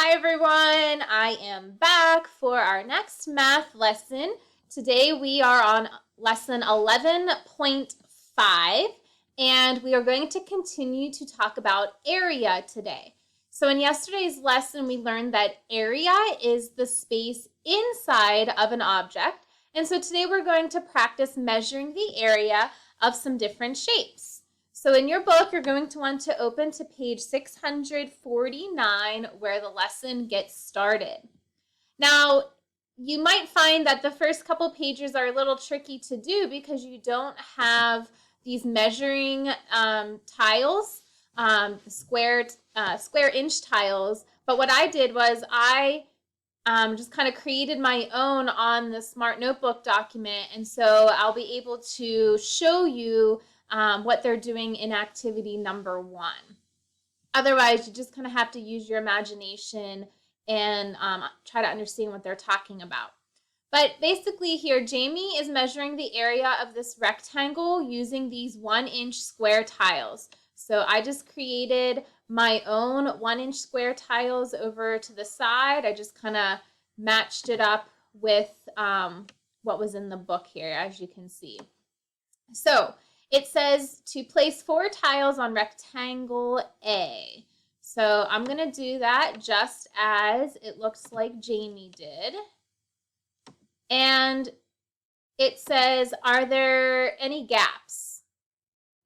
Hi everyone, I am back for our next math lesson. Today we are on lesson 11.5 and we are going to continue to talk about area today. So in yesterday's lesson we learned that area is the space inside of an object, and so today we're going to practice measuring the area of some different shapes. So in your book, you're going to want to open to page 649 where the lesson gets started. Now, you might find that the first couple pages are a little tricky to do because you don't have these measuring tiles, square inch tiles. But what I did was I just kind of created my own on the Smart Notebook document, and so I'll be able to show you what they're doing in activity number 1. Otherwise, you just kind of have to use your imagination and try to understand what they're talking about. But basically here, Jamie is measuring the area of this rectangle using these 1-inch square tiles. So I just created my own 1-inch square tiles over to the side. I just kind of matched it up with what was in the book here, as you can see. So it says to place 4 tiles on rectangle A. So I'm going to do that just as it looks like Jamie did. And it says, are there any gaps?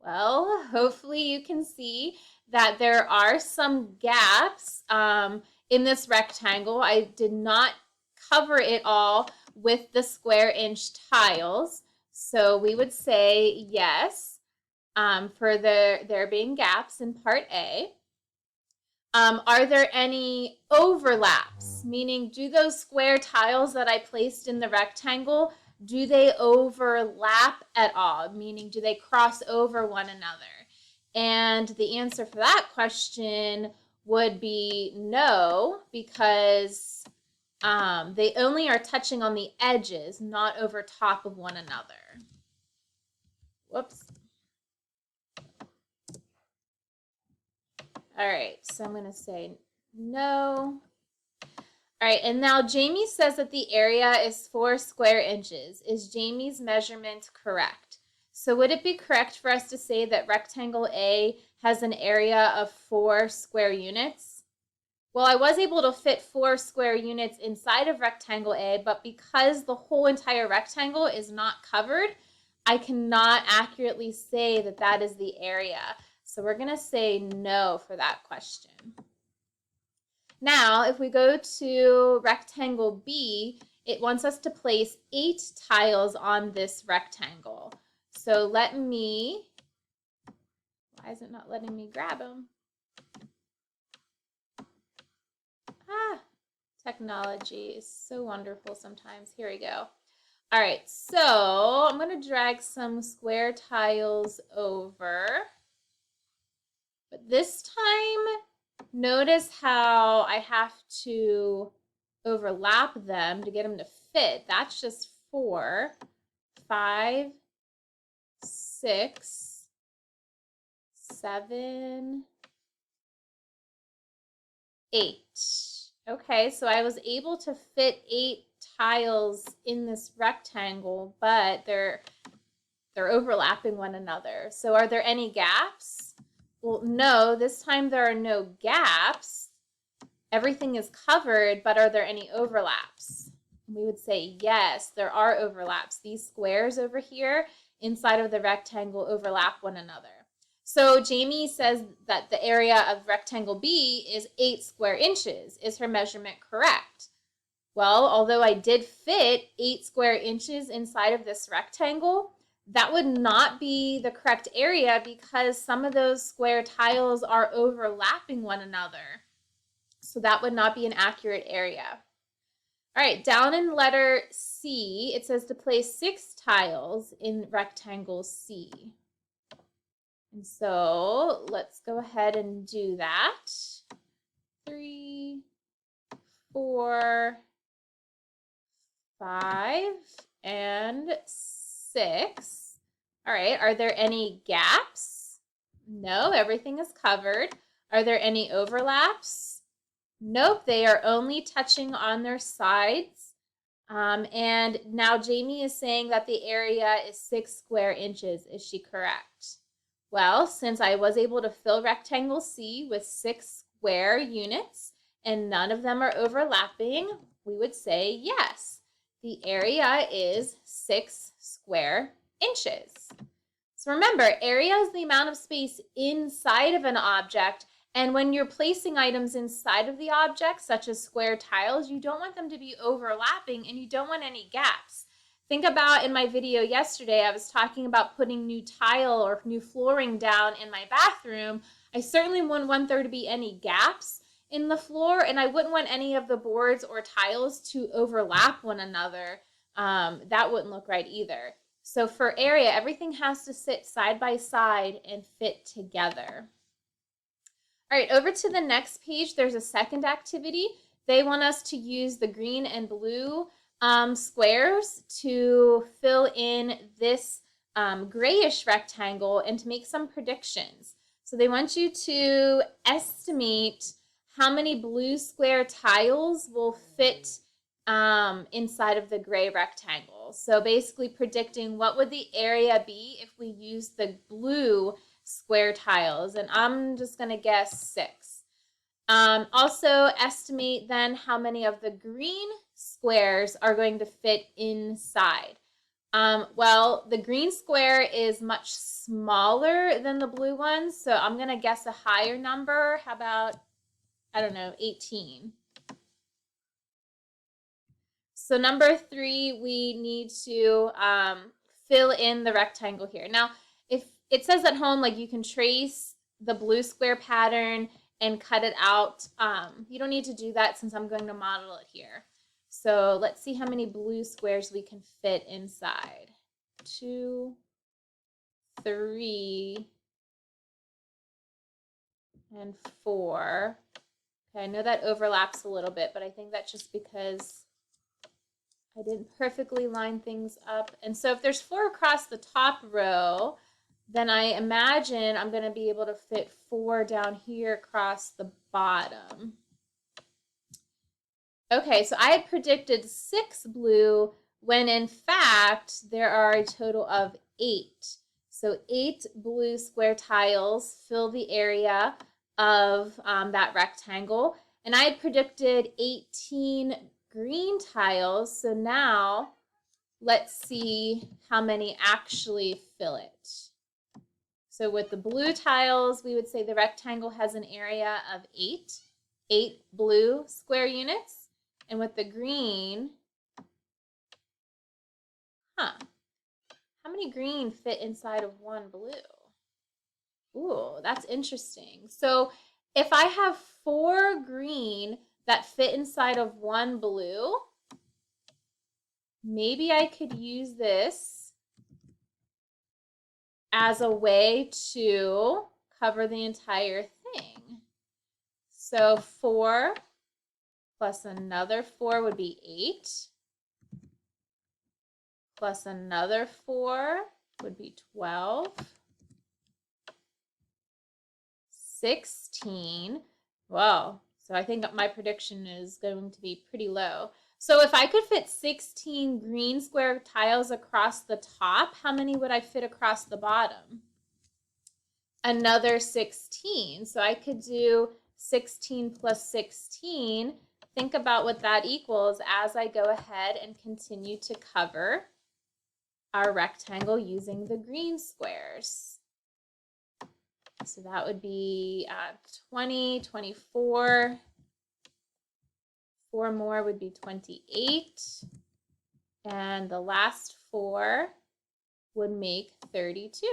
Well, hopefully you can see that there are some gaps in this rectangle. I did not cover it all with the square inch tiles. So we would say yes for there being gaps in part A. Are there any overlaps? Meaning, do those square tiles that I placed in the rectangle, do they overlap at all? Meaning, do they cross over one another? And the answer for that question would be no, because they only are touching on the edges, not over top of one another. Whoops. All right, so I'm going to say no. All right, and now Jamie says that the area is 4 square inches. Is Jamie's measurement correct? So would it be correct for us to say that rectangle A has an area of 4 square units? Well, I was able to fit 4 square units inside of rectangle A, but because the whole entire rectangle is not covered, I cannot accurately say that that is the area. So we're going to say no for that question. Now, if we go to rectangle B, it wants us to place 8 tiles on this rectangle. So why is it not letting me grab them? Technology is so wonderful sometimes. Here we go. All right, so I'm going to drag some square tiles over. But this time, notice how I have to overlap them to get them to fit. That's just 4, 5, 6, 7, 8. Okay, so I was able to fit 8 tiles in this rectangle, but they're overlapping one another. So are there any gaps? Well, no, this time there are no gaps. Everything is covered, but are there any overlaps? We would say yes, there are overlaps. These squares over here inside of the rectangle overlap one another. So Jamie says that the area of rectangle B is 8 square inches. Is her measurement correct? Well, although I did fit 8 square inches inside of this rectangle, that would not be the correct area because some of those square tiles are overlapping one another. So that would not be an accurate area. All right, down in letter C, it says to place 6 tiles in rectangle C. And so let's go ahead and do that. 3, 4, 5, and 6. All right, are there any gaps? No, everything is covered. Are there any overlaps? Nope, they are only touching on their sides. And now Jamie is saying that the area is 6 square inches. Is she correct? Well, since I was able to fill rectangle C with 6 square units and none of them are overlapping, we would say yes. The area is 6 square inches. So remember, area is the amount of space inside of an object, and when you're placing items inside of the object, such as square tiles, you don't want them to be overlapping and you don't want any gaps. Think about in my video yesterday, I was talking about putting new tile or new flooring down in my bathroom. I certainly wouldn't want there to be any gaps in the floor, and I wouldn't want any of the boards or tiles to overlap one another. That wouldn't look right either. So for area, everything has to sit side by side and fit together. All right, over to the next page, there's a second activity. They want us to use the green and blue squares to fill in this grayish rectangle and to make some predictions. So they want you to estimate how many blue square tiles will fit inside of the gray rectangle. So basically predicting what would the area be if we use the blue square tiles, and I'm just going to guess 6. Also estimate then how many of the green squares are going to fit inside. Well, the green square is much smaller than the blue one, so I'm going to guess a higher number. How about, I don't know, 18. So number 3, we need to fill in the rectangle here. Now, if it says at home, like you can trace the blue square pattern and cut it out. You don't need to do that since I'm going to model it here. So let's see how many blue squares we can fit inside. 2, 3, and 4. Okay, I know that overlaps a little bit, but I think that's just because I didn't perfectly line things up. And so if there's 4 across the top row, then I imagine I'm going to be able to fit 4 down here across the bottom. Okay, so I had predicted 6 blue when in fact there are a total of 8. So 8 blue square tiles fill the area of that rectangle. And I had predicted 18 green tiles. So now let's see how many actually fill it. So with the blue tiles, we would say the rectangle has an area of 8 blue square units. And with the green, how many green fit inside of 1 blue? Ooh, that's interesting. So if I have 4 green that fit inside of 1 blue, maybe I could use this as a way to cover the entire thing. So 4 plus another 4 would be 8. Plus another 4 would be 12. 16. Wow. So I think my prediction is going to be pretty low. So if I could fit 16 green square tiles across the top, how many would I fit across the bottom? Another 16. So I could do 16 plus 16. Think about what that equals as I go ahead and continue to cover our rectangle using the green squares. So that would be 20, 24. 4 more would be 28. And the last 4 would make 32.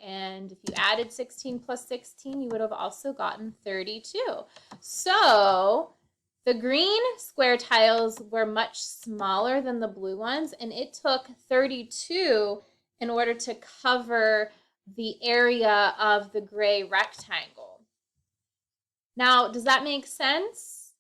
And if you added 16 plus 16, you would have also gotten 32. So the green square tiles were much smaller than the blue ones, and it took 32 in order to cover the area of the gray rectangle. Now, does that make sense?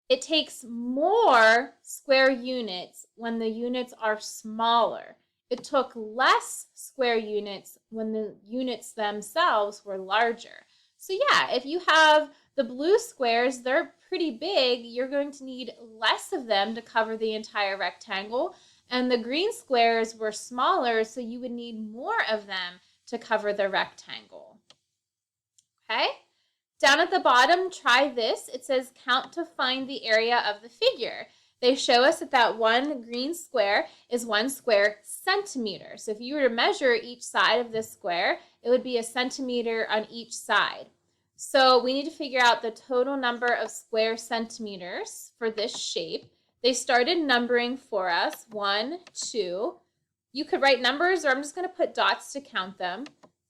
It takes more square units when the units are smaller. It took less square units when the units themselves were larger. So yeah, if you have The blue squares, they're pretty big. You're going to need less of them to cover the entire rectangle. And the green squares were smaller, so you would need more of them to cover the rectangle. Okay? Down at the bottom, try this. It says count to find the area of the figure. They show us that one green square is 1 square centimeter. So if you were to measure each side of this square, it would be a centimeter on each side. So we need to figure out the total number of square centimeters for this shape. They started numbering for us, 1, 2. You could write numbers, or I'm just going to put dots to count them.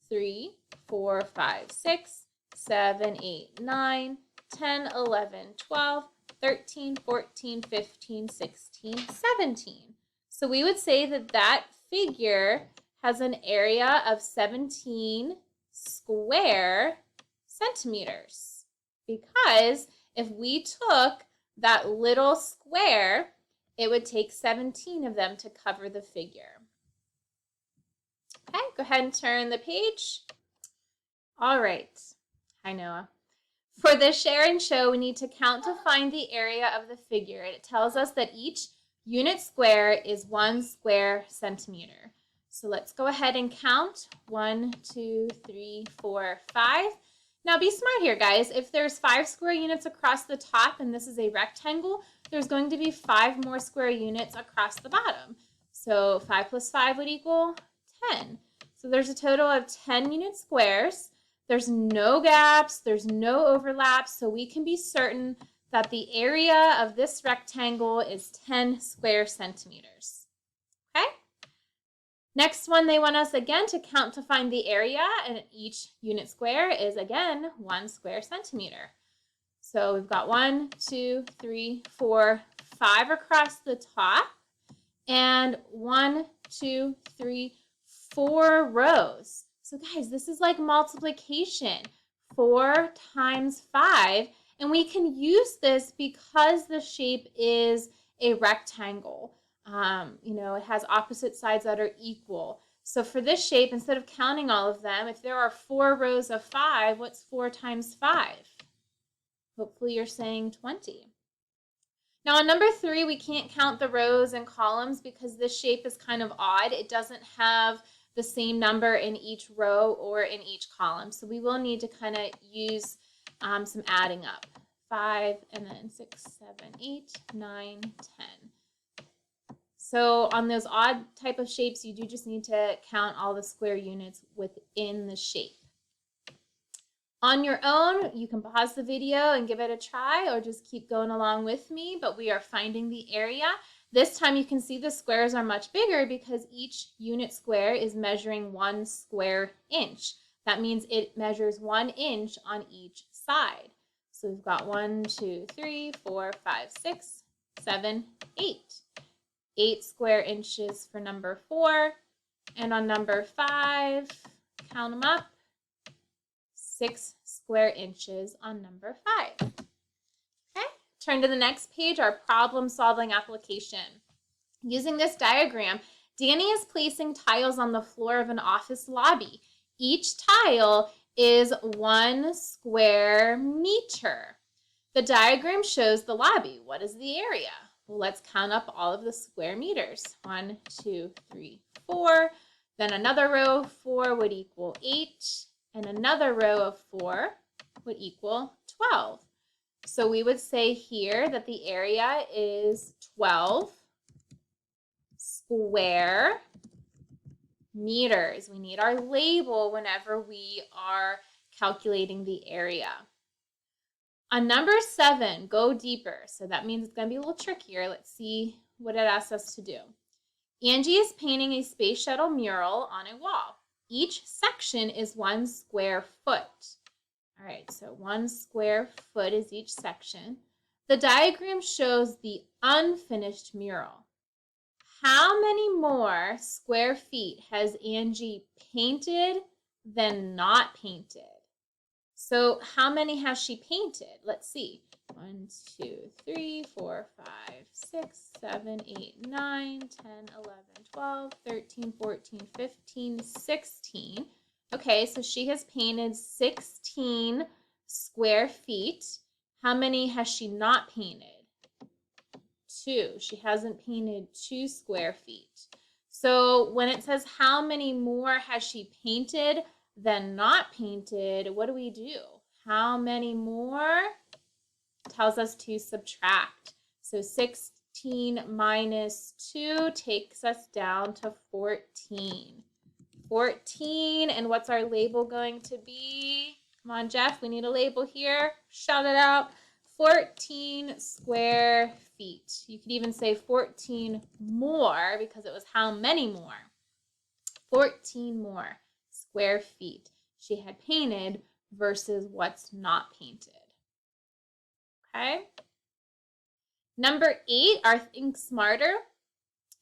3, 4, 5, 6, 7, 8, 9, 10, 11, 12, 13, 14, 15, 16, 17. So we would say that that figure has an area of 17 square centimeters. Because if we took that little square, it would take 17 of them to cover the figure. Okay, go ahead and turn the page. All right. Hi, Noah. For the share and show, we need to count to find the area of the figure. It tells us that each unit square is 1 square centimeter. So let's go ahead and count. 1, 2, 3, 4, 5. Now be smart here, guys. If there's 5 square units across the top and this is a rectangle, there's going to be 5 more square units across the bottom. So 5 plus 5 would equal 10. So there's a total of 10 unit squares. There's no gaps, there's no overlaps, so we can be certain that the area of this rectangle is 10 square centimeters. Okay? Next one, they want us again to count to find the area, and each unit square is again 1 square centimeter. So we've got 1, 2, 3, 4, 5 across the top, and 1, 2, 3, 4 rows. So guys, this is like multiplication. 4 times 5, and we can use this because the shape is a rectangle. It has opposite sides that are equal. So for this shape, instead of counting all of them, if there are 4 rows of 5, what's 4 times 5? Hopefully you're saying 20. Now on number 3, we can't count the rows and columns because this shape is kind of odd. It doesn't have the same number in each row or in each column. So we will need to kind of use some adding up. 5 and then 6, 7, 8, 9, 10. So on those odd type of shapes, you do just need to count all the square units within the shape. On your own, you can pause the video and give it a try or just keep going along with me, but we are finding the area. This time you can see the squares are much bigger because each unit square is measuring 1 square inch. That means it measures 1 inch on each side. So we've got 1, 2, 3, 4, 5, 6, 7, 8. 8 square inches for number 4. And on number 5, count them up, 6 square inches on number 5. Okay, turn to the next page, our problem-solving application. Using this diagram, Danny is placing tiles on the floor of an office lobby. Each tile is 1 square meter. The diagram shows the lobby. What is the area? Well, let's count up all of the square meters. 1, 2, 3, 4. Then another row of 4 would equal 8. And another row of 4 would equal 12. So we would say here that the area is 12 square meters. We need our label whenever we are calculating the area. On number 7, go deeper. So that means it's going to be a little trickier. Let's see what it asks us to do. Angie is painting a space shuttle mural on a wall. Each section is 1 square foot. All right, so 1 square foot is each section. The diagram shows the unfinished mural. How many more square feet has Angie painted than not painted? So how many has she painted? Let's see. 1, 2, 3, 4, 5, 6, 7, 8, 9, 10, 11, 12, 13, 14, 15, 16. Okay, so she has painted 16 square feet. How many has she not painted? 2. She hasn't painted 2 square feet. So when it says how many more has she painted than not painted, what do? How many more? Tells us to subtract. So 16 minus 2 takes us down to 14. 14, and what's our label going to be? Come on, Jeff, we need a label here. Shout it out. 14 square feet. You could even say 14 more because it was how many more? 14 more square feet she had painted versus what's not painted. Okay. Number 8, our Think Smarter.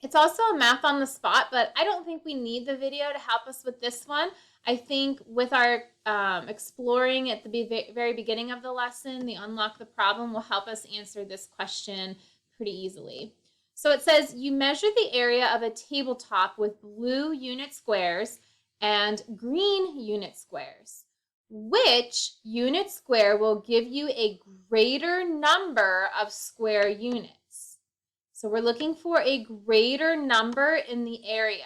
It's also a math on the spot, but I don't think we need the video to help us with this one. I think with our exploring at the very beginning of the lesson, the Unlock the Problem will help us answer this question pretty easily. So it says you measure the area of a tabletop with blue unit squares and green unit squares. Which unit square will give you a greater number of square units? So we're looking for a greater number in the area.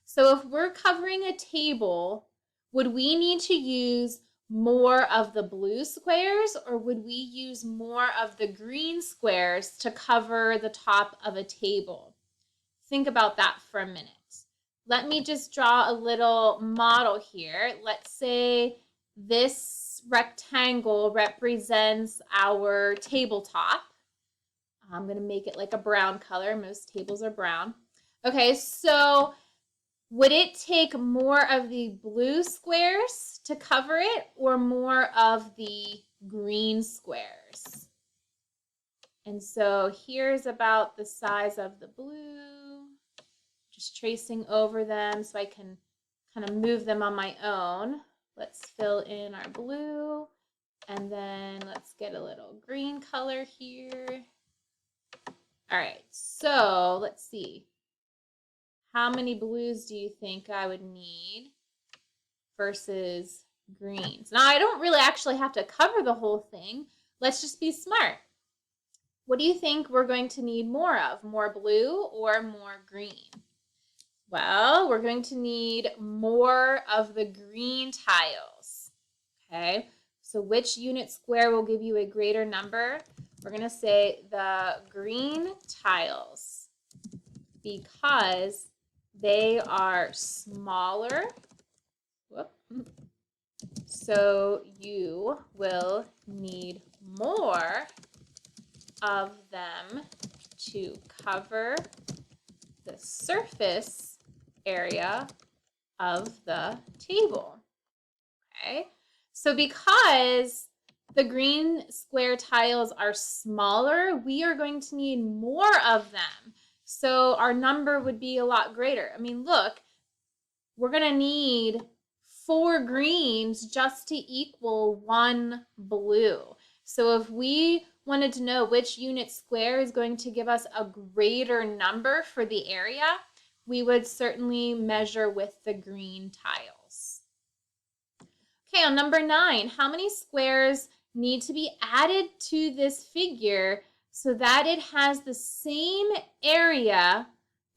So if we're covering a table, would we need to use more of the blue squares or would we use more of the green squares to cover the top of a table? Think about that for a minute. Let me just draw a little model here. Let's say this rectangle represents our tabletop. I'm going to make it like a brown color. Most tables are brown. Okay, so would it take more of the blue squares to cover it or more of the green squares? And so here's about the size of the blue. Just tracing over them so I can kind of move them on my own. Let's fill in our blue and then let's get a little green color here. All right, so let's see. How many blues do you think I would need versus greens? Now, I don't really actually have to cover the whole thing. Let's just be smart. What do you think we're going to need more of? More blue or more green? Well, we're going to need more of the green tiles. Okay, so which unit square will give you a greater number? We're going to say the green tiles because they are smaller. Whoop. So you will need more of them to cover the surface area of the table. Okay, so because the green square tiles are smaller, we are going to need more of them. So our number would be a lot greater. I mean, look, we're going to need 4 greens just to equal 1 blue. So if we wanted to know which unit square is going to give us a greater number for the area, we would certainly measure with the green tiles. Okay, on number 9, how many squares need to be added to this figure so that it has the same area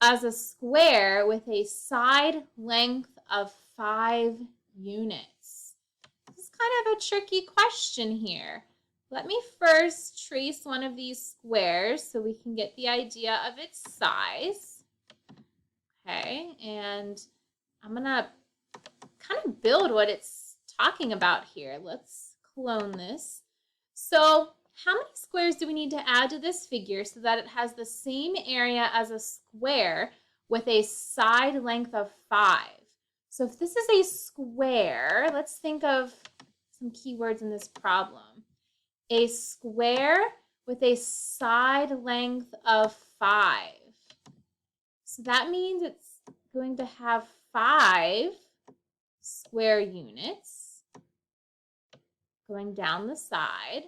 as a square with a side length of 5 units? This is kind of a tricky question here. Let me first trace one of these squares so we can get the idea of its size. Okay, and I'm going to kind of build what it's talking about here. Let's clone this. So how many squares do we need to add to this figure so that it has the same area as a square with a side length of 5? So if this is a square, let's think of some keywords in this problem. A square with a side length of 5. So that means it's going to have 5 square units going down the side.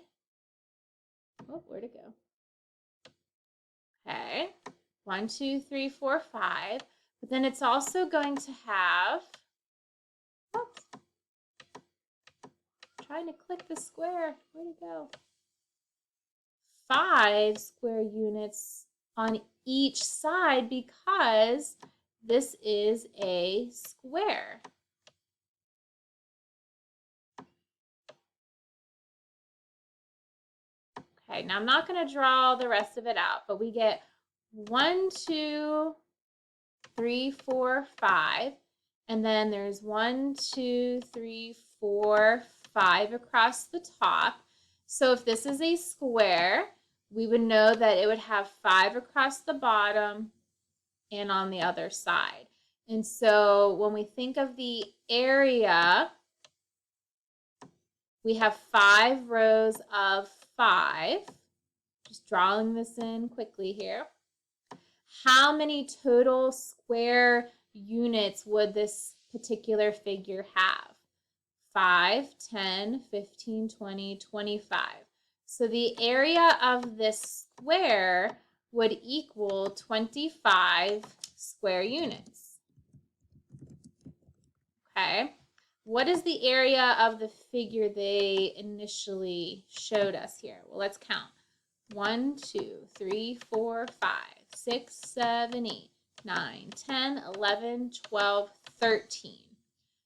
Oh, where'd it go? Okay, 1, 2, 3, 4, 5. But then it's also going to have, oops, trying to click the square. Where'd it go? 5 square units on each side because this is a square. Okay, now I'm not going to draw the rest of it out, but we get 1, 2, 3, 4, 5, and then there's 1, 2, 3, 4, 5 across the top. So if this is a square, we would know that it would have 5 across the bottom and on the other side. And so when we think of the area, we have 5 rows of 5. Just drawing this in quickly here. How many total square units would this particular figure have? 5, 10, 15, 20, 25. So the area of this square would equal 25 square units. Okay. What is the area of the figure they initially showed us here? Well, let's count. 1, 2, 3, 4, 5, 6, 7, 8, 9, 10, 11, 12, 13.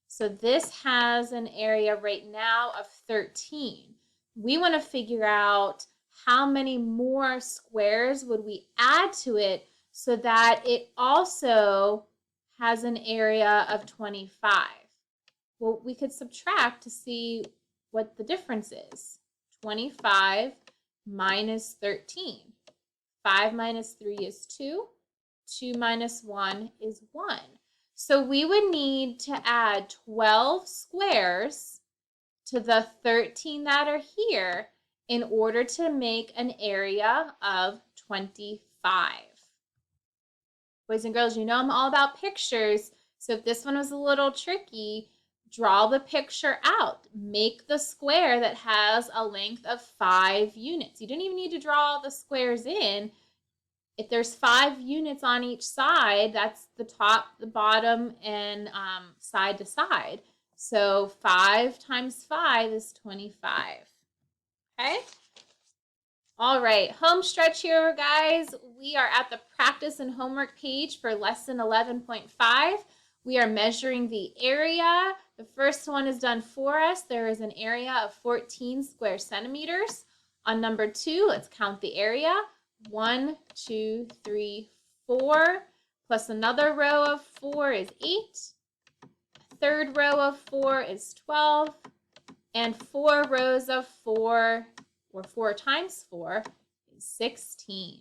So this has an area right now of 13. We want to figure out how many more squares would we add to it so that it also has an area of 25. Well, we could subtract to see what the difference is. 25 minus 13. 5 minus 3 is 2. 2 minus 1 is 1. So we would need to add 12 squares to the 13 that are here in order to make an area of 25. Boys and girls, you know I'm all about pictures, so if this one was a little tricky, draw the picture out. Make the square that has a length of 5 units. You don't even need to draw the squares in. If there's 5 units on each side, that's the top, the bottom, and side to side. So 5 times 5 is 25. Okay? All right, home stretch here, guys. We are at the practice and homework page for lesson 11.5. We are measuring the area. The first one is done for us. There is an area of 14 square centimeters. On number 2, let's count the area. 1, 2, 3, 4, plus another row of 4 is 8. A third row of 4 is 12. And 4 rows of 4, or 4 times 4, is 16.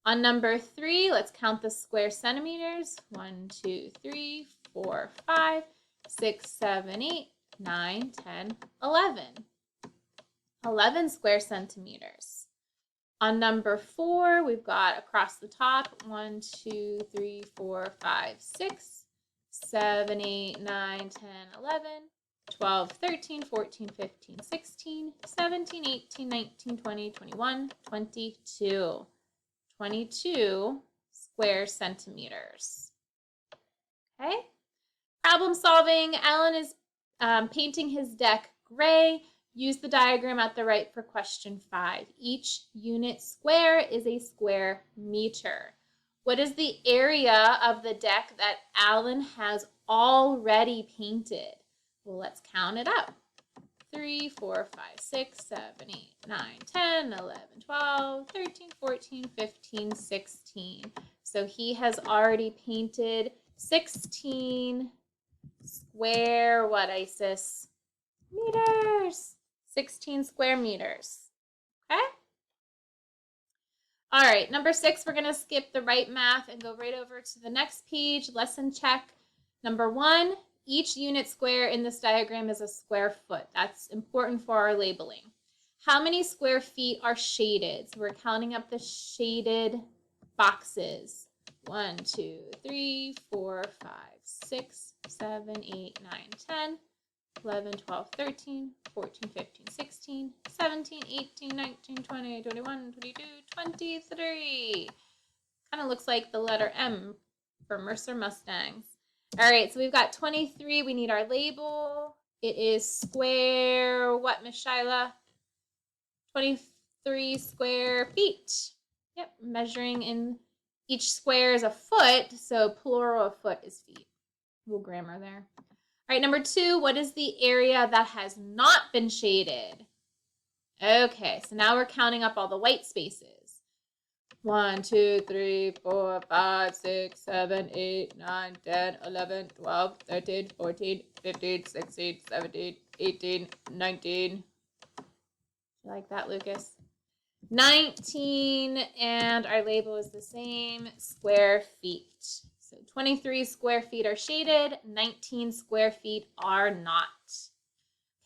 On number 3, let's count the square centimeters. 1, 2, 3, 4, 5, 6, 7, 8, 9, 10, 11. 11 square centimeters. On number 4, we've got across the top 1, 2, 3, 4, 5, 6, 7, 8, 9, 10, 11, 12, 13, 14, 15, 16, 17, 18, 19, 20, 21, 22. 22 square centimeters. Okay. Problem solving. Alan is painting his deck gray. Use the diagram at the right for question 5. Each unit square is a square meter. What is the area of the deck that Alan has already painted? Well, let's count it up. 3, 4, 5, 6, 7, 8, 9, 10, 11, 12, 13, 14, 15, 16. So he has already painted 16 square, what, Isis? Meters. 16 square meters. Okay? All right, number 6, we're going to skip the right math and go right over to the next page. Lesson check. Number 1. Each unit square in this diagram is a square foot. That's important for our labeling. How many square feet are shaded? So we're counting up the shaded boxes. 1, 2, 3, 4, 5, 6, 7, 8, 9, 10, 11, 12, 13, 14, 15, 16, 17, 18, 19, 20, 21, 22, 23. Kind of looks like the letter M for Mercer Mustangs. All right, so we've got 23. We need our label. It is square, what, Miss Shyla? 23 square feet. Yep, measuring in each square is a foot, so plural of foot is feet. A little grammar there. All right, number 2, what is the area that has not been shaded? Okay, so now we're counting up all the white spaces. 1, 2, 3, 4, 5, 6, 7, 8, 9, 10, 11, 12, 13, 14, 15, 16, 17, 18, 19. You like that, Lucas? 19, and our label is the same, square feet. So 23 square feet are shaded, 19 square feet are not.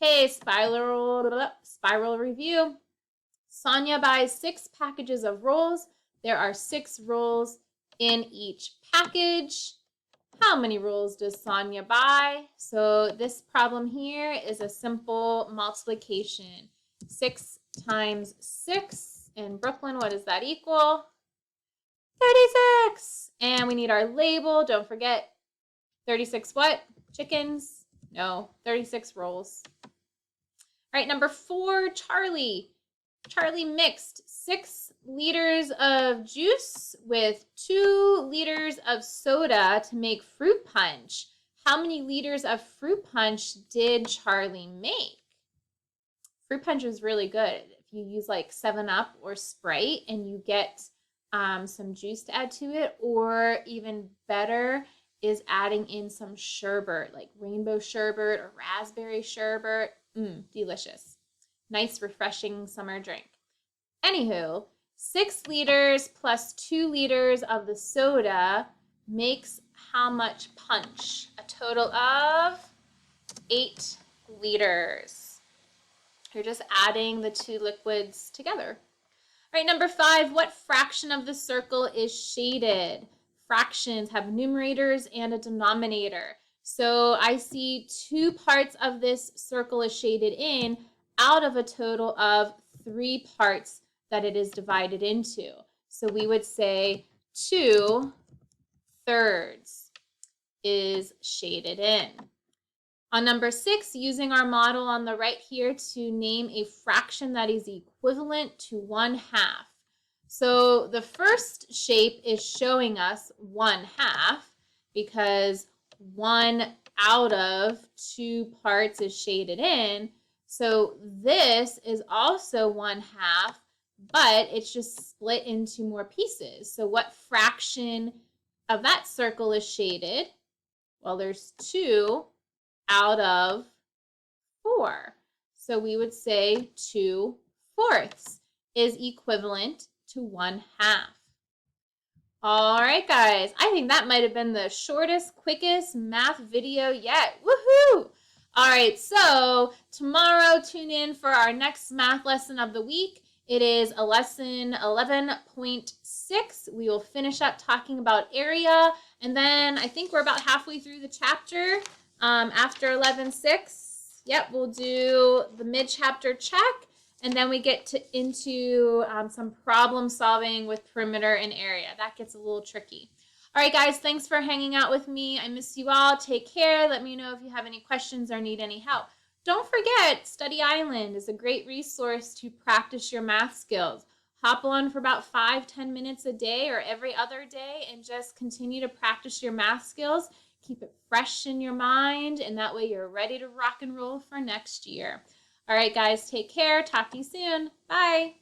Okay, spiral review. Sonia buys 6 packages of rolls. There are 6 rolls in each package. How many rolls does Sonia buy? So this problem here is a simple multiplication. 6 times 6 in Brooklyn, what does that equal? 36. And we need our label. Don't forget 36 what? Chickens? No, 36 rolls. All right, number 4, Charlie. Charlie mixed 6 liters of juice with 2 liters of soda to make fruit punch. How many liters of fruit punch did Charlie make? Fruit punch is really good. If you use like 7-Up or Sprite and you get some juice to add to it, or even better is adding in some sherbet, like rainbow sherbet or raspberry sherbet. Delicious. Nice, refreshing summer drink. Anywho, 6 liters plus 2 liters of the soda makes how much punch? A total of 8 liters. You're just adding the 2 liquids together. All right, number 5, what fraction of the circle is shaded? Fractions have numerators and a denominator. So I see 2 parts of this circle is shaded in out of a total of 3 parts that it is divided into. So we would say 2/3 is shaded in. On number 6, using our model on the right here to name a fraction that is equivalent to 1/2. So the first shape is showing us 1/2 because 1 out of 2 parts is shaded in. So this is also 1/2, but it's just split into more pieces. So what fraction of that circle is shaded? Well, there's 2 out of 4. So we would say 2/4 is equivalent to 1/2. All right, guys, I think that might have been the shortest, quickest math video yet. Woohoo! All right, so tomorrow tune in for our next math lesson of the week. It is a lesson 11.6. We will finish up talking about area, and then I think we're about halfway through the chapter. After 11.6, yep, we'll do the mid-chapter check, and then we get into some problem solving with perimeter and area. That gets a little tricky. All right, guys, thanks for hanging out with me. I miss you all. Take care. Let me know if you have any questions or need any help. Don't forget, Study Island is a great resource to practice your math skills. Hop on for about 5-10 minutes a day or every other day and just continue to practice your math skills. Keep it fresh in your mind, and that way you're ready to rock and roll for next year. All right, guys, take care. Talk to you soon. Bye.